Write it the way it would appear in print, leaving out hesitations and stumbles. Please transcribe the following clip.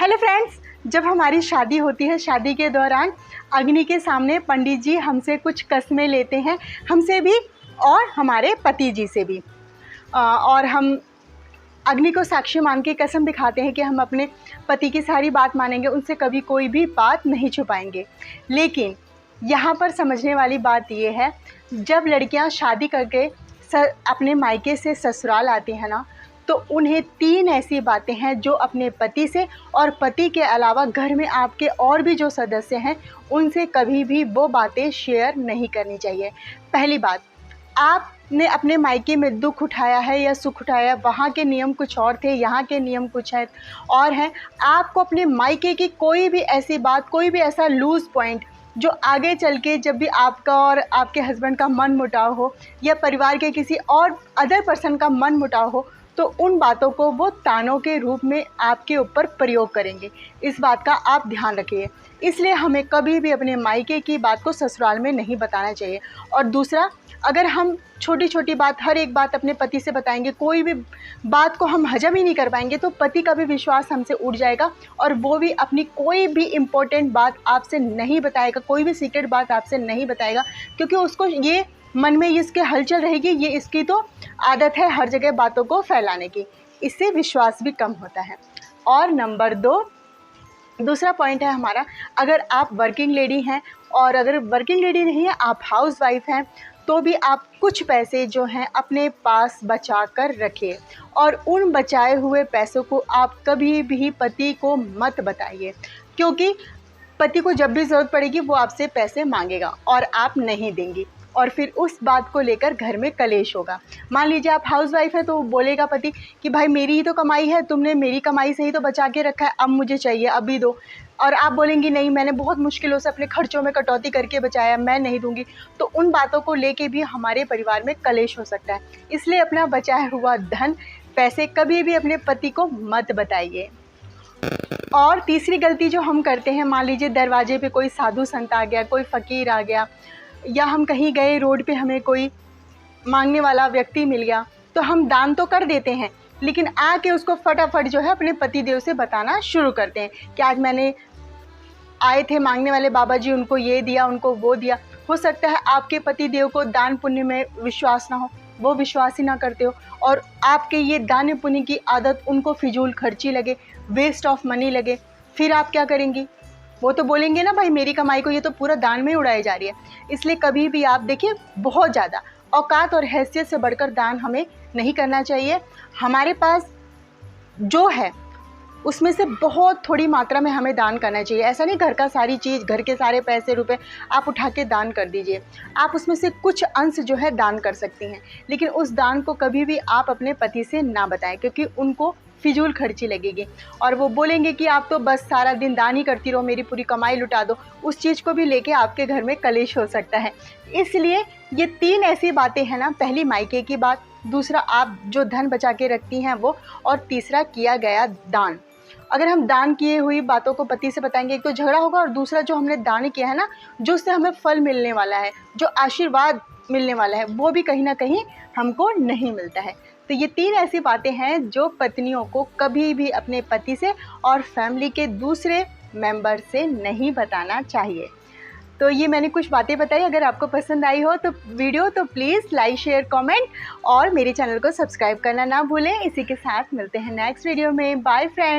Hello friends, जब हमारी शादी होती है, शादी के दौरान अग्नि के सामने पंडित जी हमसे कुछ कस्में लेते हैं, हमसे भी और हमारे पति जी से भी। और हम अग्नि को साक्षी मान के कसम दिखाते हैं कि हम अपने पति की सारी बात मानेंगे, उनसे कभी कोई भी बात नहीं छुपाएंगे। लेकिन यहाँ पर समझने वाली बात ये है, जब लड़कियाँ शादी करके अपने मायके से ससुराल आती हैं ना, तो उन्हें 3 ऐसी बातें हैं जो अपने पति से और पति के अलावा घर में आपके और भी जो सदस्य हैं उनसे कभी भी वो बातें शेयर नहीं करनी चाहिए। पहली बात, आपने अपने मायके में दुख उठाया है या सुख उठाया, वहाँ के नियम कुछ और थे, यहाँ के नियम कुछ है और हैं। आपको अपने मायके की कोई भी ऐसी बात, कोई भी ऐसा लूज़ पॉइंट जो आगे चल के जब भी आपका और आपके हस्बैंड का मन मुटाव हो या परिवार के किसी और अदर पर्सन का मन मुटाव हो, तो उन बातों को वो तानों के रूप में आपके ऊपर प्रयोग करेंगे। इस बात का आप ध्यान रखिए। इसलिए हमें कभी भी अपने मायके की बात को ससुराल में नहीं बताना चाहिए। और दूसरा, अगर हम छोटी छोटी बात, हर एक बात अपने पति से बताएंगे, कोई भी बात को हम हजम ही नहीं कर पाएंगे, तो पति का भी विश्वास हमसे उठ जाएगा और वो भी अपनी कोई भी इम्पोर्टेंट बात आपसे नहीं बताएगा, कोई भी सीक्रेट बात आपसे नहीं बताएगा, क्योंकि उसको ये मन में इसके हलचल रहेगी, ये इसकी तो आदत है हर जगह बातों को फैलाने की। इससे विश्वास भी कम होता है। और नंबर 2, दूसरा पॉइंट है हमारा, अगर आप वर्किंग लेडी हैं और अगर वर्किंग लेडी नहीं है, आप हाउस वाइफ हैं, तो भी आप कुछ पैसे जो हैं अपने पास बचा कर रखिए और उन बचाए हुए पैसों को आप कभी भी पति को मत बताइए, क्योंकि पति को जब भी ज़रूरत पड़ेगी वो आपसे पैसे मांगेगा और आप नहीं देंगी और फिर उस बात को लेकर घर में कलेश होगा। मान लीजिए आप हाउस वाइफ है, तो बोलेगा पति कि भाई मेरी ही तो कमाई है, तुमने मेरी कमाई से ही तो बचा के रखा है, अब मुझे चाहिए, अभी दो। और आप बोलेंगी नहीं, मैंने बहुत मुश्किलों से अपने खर्चों में कटौती करके बचाया, मैं नहीं दूंगी। तो उन बातों को लेके भी हमारे परिवार में कलेश हो सकता है। इसलिए अपना बचाया हुआ धन, पैसे कभी भी अपने पति को मत बताइए। और तीसरी गलती जो हम करते हैं, मान लीजिए दरवाजे पे कोई साधु संत आ गया, कोई फ़कीर आ गया, या हम कहीं गए, रोड पे हमें कोई मांगने वाला व्यक्ति मिल गया, तो हम दान तो कर देते हैं, लेकिन आके उसको फटाफट जो है अपने पति देव से बताना शुरू करते हैं कि आज मैंने आए थे मांगने वाले बाबा जी, उनको ये दिया, उनको वो दिया। हो सकता है आपके पति देव को दान पुण्य में विश्वास ना हो, वो विश्वास ही ना करते हो, और आपके ये दान पुण्य की आदत उनको फिजूल खर्ची लगे, वेस्ट ऑफ मनी लगे। फिर आप क्या करेंगी? वो तो बोलेंगे ना, भाई मेरी कमाई को ये तो पूरा दान में उड़ाई जा रही है। इसलिए कभी भी आप देखिए, बहुत ज़्यादा औकात और हैसियत से बढ़कर दान हमें नहीं करना चाहिए। हमारे पास जो है उसमें से बहुत थोड़ी मात्रा में हमें दान करना चाहिए। ऐसा नहीं घर का सारी चीज़, घर के सारे पैसे रुपए आप उठा के दान कर दीजिए। आप उसमें से कुछ अंश जो है दान कर सकती हैं, लेकिन उस दान को कभी भी आप अपने पति से ना बताएं, क्योंकि उनको फिजूल खर्ची लगेगी और वो बोलेंगे कि आप तो बस सारा दिन दान ही करती रहो, मेरी पूरी कमाई लुटा दो। उस चीज़ को भी लेके आपके घर में कलेश हो सकता है। इसलिए ये 3 ऐसी बातें हैं ना, पहली मायके की बात, दूसरा आप जो धन बचा के रखती हैं वो, और तीसरा किया गया दान। अगर हम दान किए हुई बातों को पति से बताएंगे, एक तो झगड़ा होगा, और दूसरा जो हमने दान किया है ना, जो उससे हमें फल मिलने वाला है, जो आशीर्वाद मिलने वाला है, वो भी कहीं ना कहीं हमको नहीं मिलता है। तो ये 3 ऐसी बातें हैं जो पत्नियों को कभी भी अपने पति से और फैमिली के दूसरे मेंबर से नहीं बताना चाहिए। तो ये मैंने कुछ बातें बताई। अगर आपको पसंद आई हो तो वीडियो, तो प्लीज़ लाइक, शेयर, कमेंट और मेरे चैनल को सब्सक्राइब करना ना भूलें। इसी के साथ मिलते हैं नेक्स्ट वीडियो में। Bye friends.